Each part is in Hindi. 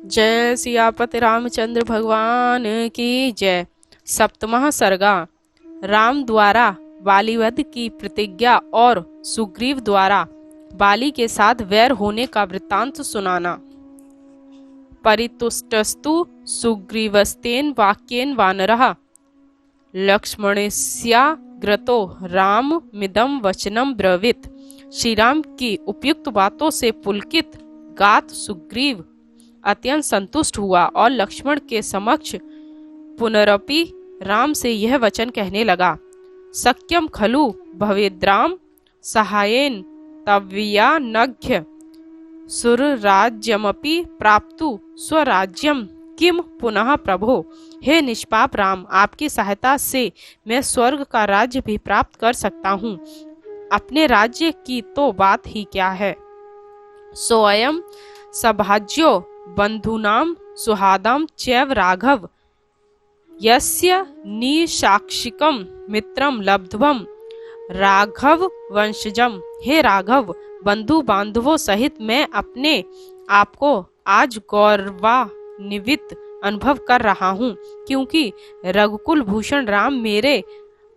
जय सियापति रामचंद्र भगवान की जय। सप्तमः सर्गा। राम द्वारा बालीवध की प्रतिज्ञा और सुग्रीव द्वारा बाली के साथ वैर होने का वृत्तांत सुनाना। परितुष्टस्तु सुग्रीवस्तेन वाक्येन वानरः लक्ष्मणस्याग्रतो राम मिदम वचनम ब्रवीत। श्री राम की उपयुक्त बातों से पुलकित गात सुग्रीव अत्यंत संतुष्ट हुआ और लक्ष्मण के समक्ष पुनरपि राम से यह वचन कहने लगा। सक्यम खलु भवेद्राम सहायेन तव्यानघ्य सुरराज्यमपि प्राप्तु स्वराज्यम किम पुनः प्रभो। हे निष्पाप राम, आपकी सहायता से मैं स्वर्ग का राज्य भी प्राप्त कर सकता हूँ। अपने राज्य की तो बात ही क्या है। सोऽयं सभाज्यो बंधूनां सुहादां चैव राघव यस्य निशाक्षिकं मित्रं लब्ध्वं राघव वंशजम। हे राघव, बंधु बांधवों सहित मैं अपने आप को आज गौरवान्वित अनुभव कर रहा हूँ, क्योंकि रघुकुल भूषण राम मेरे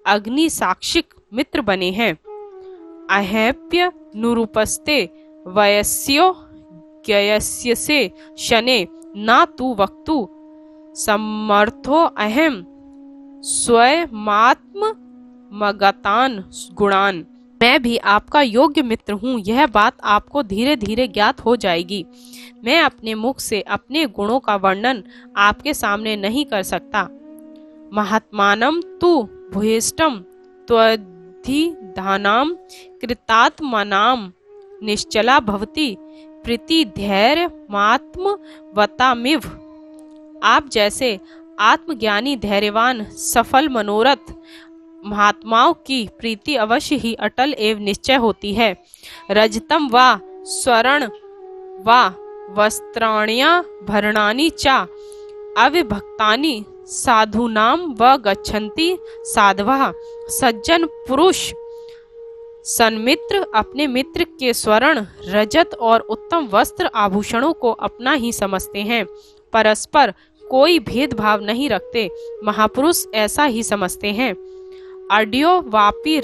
अग्नि साक्षिक मित्र बने हैं। अहेप्य नुरूपस्ते वयस्यो ज्ञयस्य से शने न तु वक्तु समर्थो अहम स्वयमात्म मगतान गुणान। मैं भी आपका योग्य मित्र हूँ, यह बात आपको धीरे धीरे ज्ञात हो जाएगी। मैं अपने मुख से अपने गुणों का वर्णन आपके सामने नहीं कर सकता। महात्मानं तु भूयिष्ठं त्वधिधानां कृतात्मनां निश्चला भवति प्रीति धैर्य मात्मवतामिव। आप जैसे आत्मज्ञानी धैर्यवान सफल मनोरथ महात्माओं की प्रीति अवश्य ही अटल एवं निश्चय होती है। रजतम वा स्वर्ण वा वस्त्राण्याभरणानि च अविभक्तानि साधूनां व गच्छन्ति साधवः। सज्जन पुरुष सन्मित्र अपने मित्र के स्वर्ण रजत और उत्तम वस्त्र आभूषणों को अपना ही समझते हैं, परस्पर कोई भेदभाव नहीं रखते। महापुरुष ऐसा ही समझते हैं। अड्यो वापि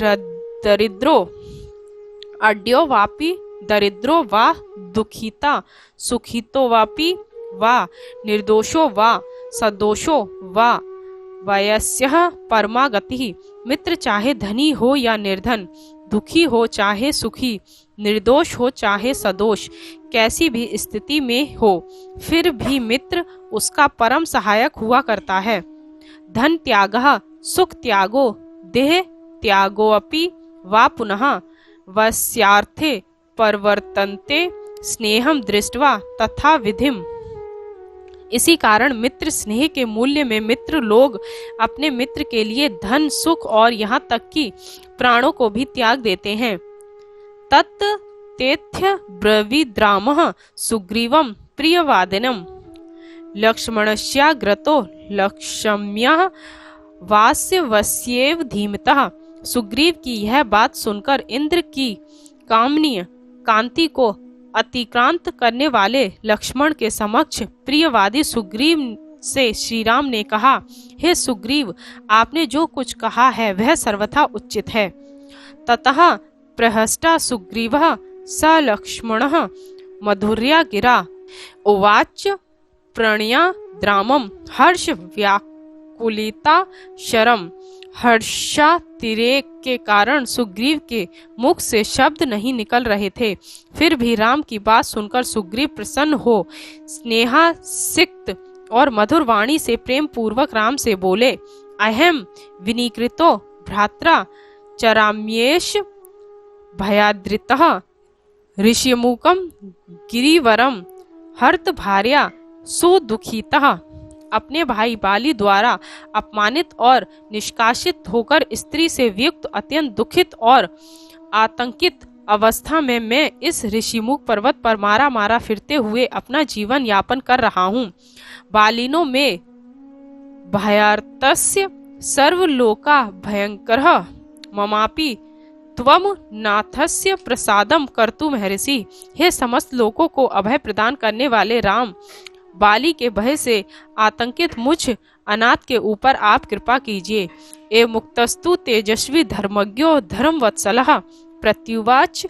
दरिद्रो वा दुखिता सुखितो वापि वा निर्दोषो वा सदोषो वा वयस्यः परमा गतिः। मित्र चाहे धनी हो या निर्धन, दुखी हो चाहे सुखी, निर्दोष हो चाहे सदोष, कैसी भी स्थिति में हो, फिर भी मित्र उसका परम सहायक हुआ करता है। धन त्यागः सुख त्यागो देह त्यागोऽपि वा पुनः वस्यार्थे परवर्तन्ते स्नेहं दृष्ट्वा तथा विधिम। इसी कारण मित्र स्नेह के मूल्य में मित्र लोग अपने मित्र के लिए धन सुख और यहाँ तक कि प्राणों को भी त्याग देते हैं। तत् तेथ्य ब्रवीद्रामः सुग्रीवं प्रियवादिनं लक्ष्मणस्याग्रतो लक्ष्म्यः वास्यवस्येव धीमतः। सुग्रीव की यह बात सुनकर इंद्र की कामनीय कांति को अतिक्रांत करने वाले लक्ष्मण के समक्ष प्रियवादी सुग्रीव से श्री राम ने कहा, हे सुग्रीव, आपने जो कुछ कहा है वह सर्वथा उचित है। ततः प्रहष्टा सुग्रीवः स लक्ष्मणः मधुर्या गिरा उवाच प्रणयाद्रामं हर्ष व्याकुलिता शरम। हर्षातिरेक के कारण सुग्रीव के मुख से शब्द नहीं निकल रहे थे, फिर भी राम की बात सुनकर सुग्रीव प्रसन्न हो स्नेहासिक्त और मधुर वाणी से प्रेम पूर्वक राम से बोले, अहम विनीकृतो भ्रात्रा चराम्येष भयाद्रितः ऋष्यमूकं गिरिवरं हर्त भार्या सुदुखितः। अपने भाई बाली द्वारा अपमानित और निष्कासित होकर स्त्री से वियुक्त अत्यंत दुखित और आतंकित अवस्था में मैं इस ऋषिमुख पर्वत पर मारा मारा फिरते हुए अपना जीवन यापन कर रहा हूँ। बालिनो में भयार्तस्य सर्वलोका भयंकरः ममापि त्वम नाथस्य प्रसादम कर्तुम हर्षि। हे समस्त लोकों को अभय प्रदान करने वाले राम, बाली के भय से आतंकित मुझ अनाथ के ऊपर आप कृपा कीजिए। ए मुक्तस्तु तेजस्वी धर्मज्ञो धर्मवत्सलः प्रत्युवाच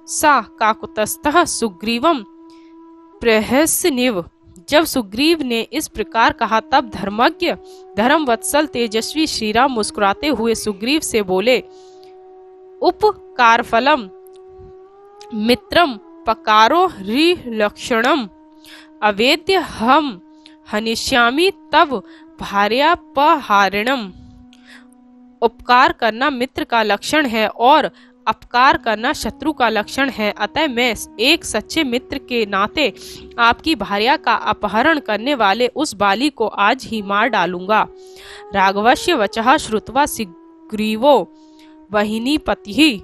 सा काकुतस्थः सुग्रीवम प्रहसनिव। जब सुग्रीव ने इस प्रकार कहा तब धर्मज्ञ धर्मवत्सल तेजस्वी श्रीराम मुस्कुराते हुए सुग्रीव से बोले, उपकारफलम मित्रम पकारो ह्रीलक्षणम अवेद्य हम हनिष्यामि तव भार्यापहारिणम। उपकार करना मित्र का लक्षण है और अपकार करना शत्रु का लक्षण है, अतः मैं एक सच्चे मित्र के नाते आपकी भार्या का अपहरण करने वाले उस बाली को आज ही मार डालूंगा। राघवस्य वचः श्रुत्वा सुग्रीवो वहिनीपतिः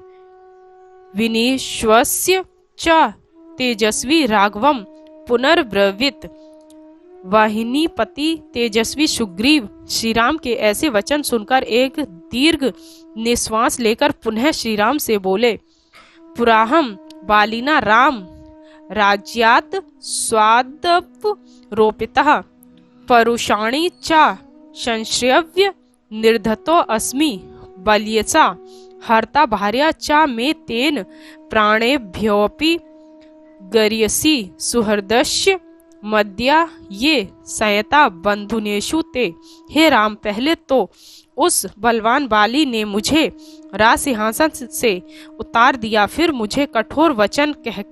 विनिश्वस्य च तेजस्वी राघवम पुनर्ब्रवीत। वाहिनीपति तेजस्वी सुग्रीव श्रीराम के ऐसे वचन सुनकर एक दीर्घ निश्वास लेकर पुनः श्रीराम से बोले, पुराहम बालिना राम राज्यात् स्वादप रोपितः परुषाणि च संश्रव्य निर्धतो अस्मि बल्यसा हर्ता भार्या च मे तेन प्राणेभ्योऽपि गर्यसि सुहृदस्य मद्या ये सयता बंधुनेशु ते। हे राम, पहले तो उस बलवान बाली ने मुझे राज सिंहासन से उतार दिया, फिर मुझे कठोर वचन कह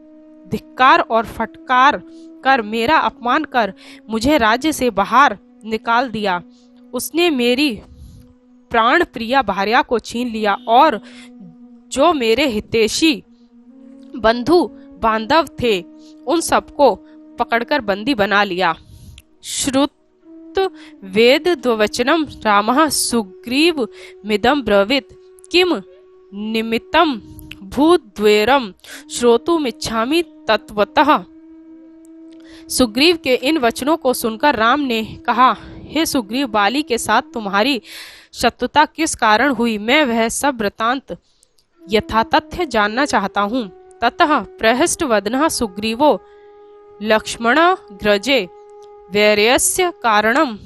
धिक्कार और फटकार कर मेरा अपमान कर मुझे राज्य से बाहर निकाल दिया। उसने मेरी प्राण प्रिया भार्या को छीन लिया और जो मेरे हितैषी बंधु बांधव थे उन सबको पकड़कर बंदी बना लिया। श्रुत वेद द्ववचनम रामः सुग्रीव मिदम ब्रवीत किम निमित्तम भूद्वेरम श्रोतुमिच्छामि तत्वतः। सुग्रीव के इन वचनों को सुनकर राम ने कहा, हे सुग्रीव, बाली के साथ तुम्हारी शत्रुता किस कारण हुई, मैं वह सब वृतांत यथातथ्य जानना चाहता हूँ। ततः प्रहष्टवदनः सुग्रीवो लक्ष्मणग्रजे वैर्यस्य कारणं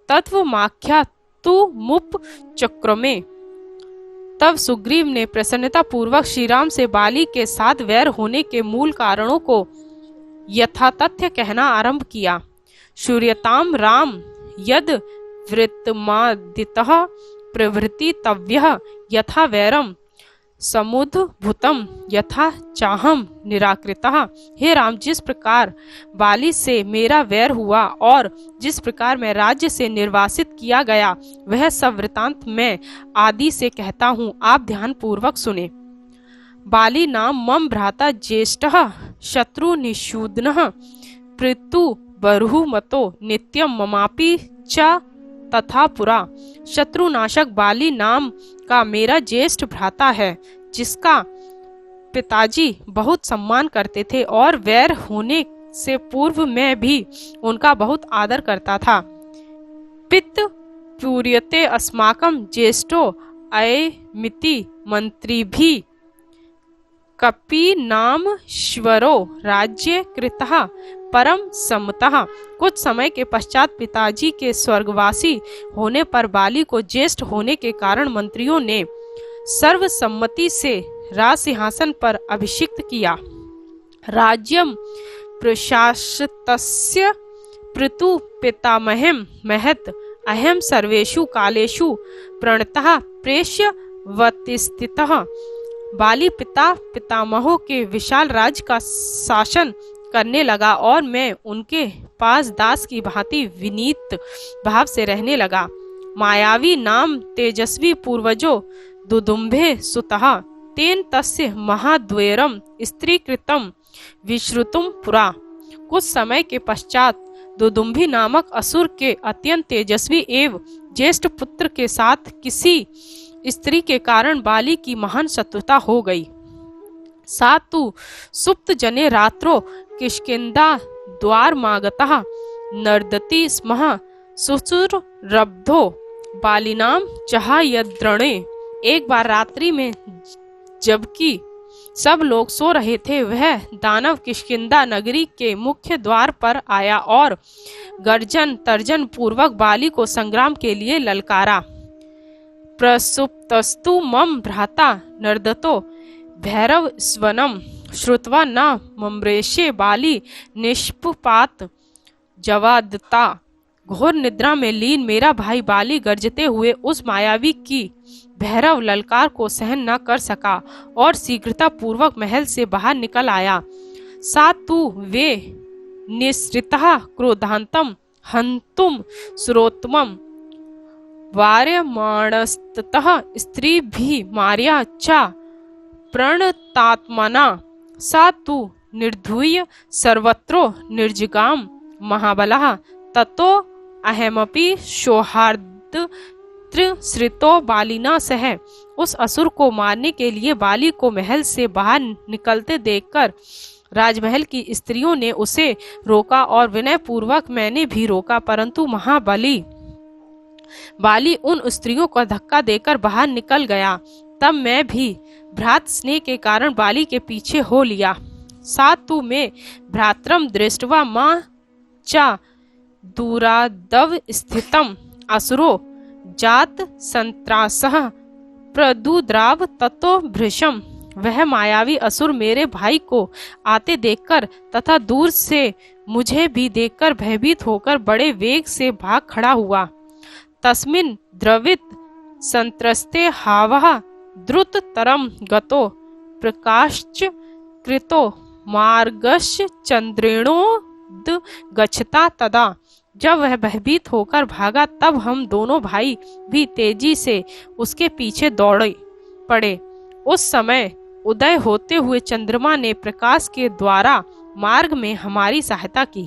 तत्त्वमाख्यातुमुपचक्रमे। तब सुग्रीव ने प्रसन्नता पूर्वक श्रीराम से बाली के साथ वैर होने के मूल कारणों को यथातथ्य कहना आरंभ किया। श्रूयताम राम यद वृत्तमादितः प्रवृत्तितव्यः यथा वैरम समुद्भूतम यथा चाहम निराकृतः। हे राम, जिस प्रकार बाली से मेरा वैर हुआ और जिस प्रकार मैं राज्य से निर्वासित किया गया वह सब वृतांत मैं आदि से कहता हूँ, आप ध्यान पूर्वक सुने। बाली नाम मम भ्राता ज्येष्ठः शत्रु निषूदनः पृतु बर्हुमतो नित्यम ममापि च तथा पुरा। शत्रुनाशक बाली नाम का मेरा ज्येष्ठ भ्राता है जिसका पिताजी बहुत सम्मान करते थे और वैर होने से पूर्व मैं भी उनका बहुत आदर करता था। पित्त पूर्यते अस्माकं ज्येष्ठो अयमिति मंत्री भी कपि नाम श्वरो राज्य कृतः परम सम्मतः। कुछ समय के पश्चात पिताजी के स्वर्गवासी होने पर बाली को ज्येष्ठ होने के कारण मंत्रियों ने सर्वसम्मति से राज सिंहासन पर अभिषिक्त किया। राज्यम प्रशासतस्य पृतु पितामहं महत् अहम सर्वेषु कालेषु प्रणतः प्रेष्यवतिस्थितः। बाली पिता पितामहों के विशाल राज्य का शासन करने लगा और मैं उनके पास दास की भांति विनीत भाव से रहने लगा। मायावी नाम तेजस्वी पूर्वजो दुदुम्भे सुतः तेन तस्य महाद्वेरम स्त्रीकृतम विश्रुतुम पुरा। कुछ समय के पश्चात दुदुम्भी नामक असुर के अत्यंत तेजस्वी एवं ज्येष्ठ पुत्र के साथ किसी स्त्री के कारण बाली की महान शत्रुता हो गई। सातु सुप्त जने रात्रो किष्किंधा द्वार मागतः नर्दति स्मः सुसुर रब्धो बालिनाम चहायद्रणे। एक बार रात्रि में जबकि सब लोग सो रहे थे। वह दानव किष्किंधा नगरी के मुख्य द्वार पर आया और गर्जन तर्जन पूर्वक बाली को संग्राम के लिए ललकारा। प्रसुप्तस्तु मम भ्राता नर्दतो भैरव स्वनम श्रुत्वा न मम्रेशे बाली निष्पात जवादता। घोर निद्रा में लीन मेरा भाई बाली गर्जते हुए उस मायावी की भैरव ललकार को सहन न कर सका और शीघ्रता पूर्वक महल से बाहर निकल आया। सातु वे निसृतः क्रोधांतम हंतुम सुरोत्तमम वार्यमाणस्ततः स्त्री भी मार्या च प्रणतात्मना। सातु निर्धूय सर्वत्रो निर्जिगाम महाबलः ततो अहमपि सौहार्दत्रिश्रितो बालिना सह। उस असुर को मारने के लिए बाली को महल से बाहर निकलते देखकर राजमहल की स्त्रियों ने उसे रोका और विनय पूर्वक मैंने भी रोका, परंतु महाबली बाली उन स्त्रियों को धक्का देकर बाहर निकल गया। तब मैं भी भ्रात स्नेह के कारण बाली के पीछे हो लिया। सातु में भ्रात्रम दृष्ट्वा मां च दूरादव स्थितम असुरो जात संत्रासः प्रदुद्राव ततो भृशम। वह मायावी असुर मेरे भाई को आते देखकर तथा दूर से मुझे भी देखकर भयभीत होकर बड़े वेग से भाग खड़ा हुआ। तस्मिन् द्रवित संत्रस्ते हावः द्रुत तरम गतो प्रकाश्च कृतो मार्गश्च चंद्रेणोद गच्छता। तदा जब वह भयभीत होकर भागा तब हम दोनों भाई भी तेजी से उसके पीछे दौड़े पड़े। उस समय उदय होते हुए चंद्रमा ने प्रकाश के द्वारा मार्ग में हमारी सहायता की।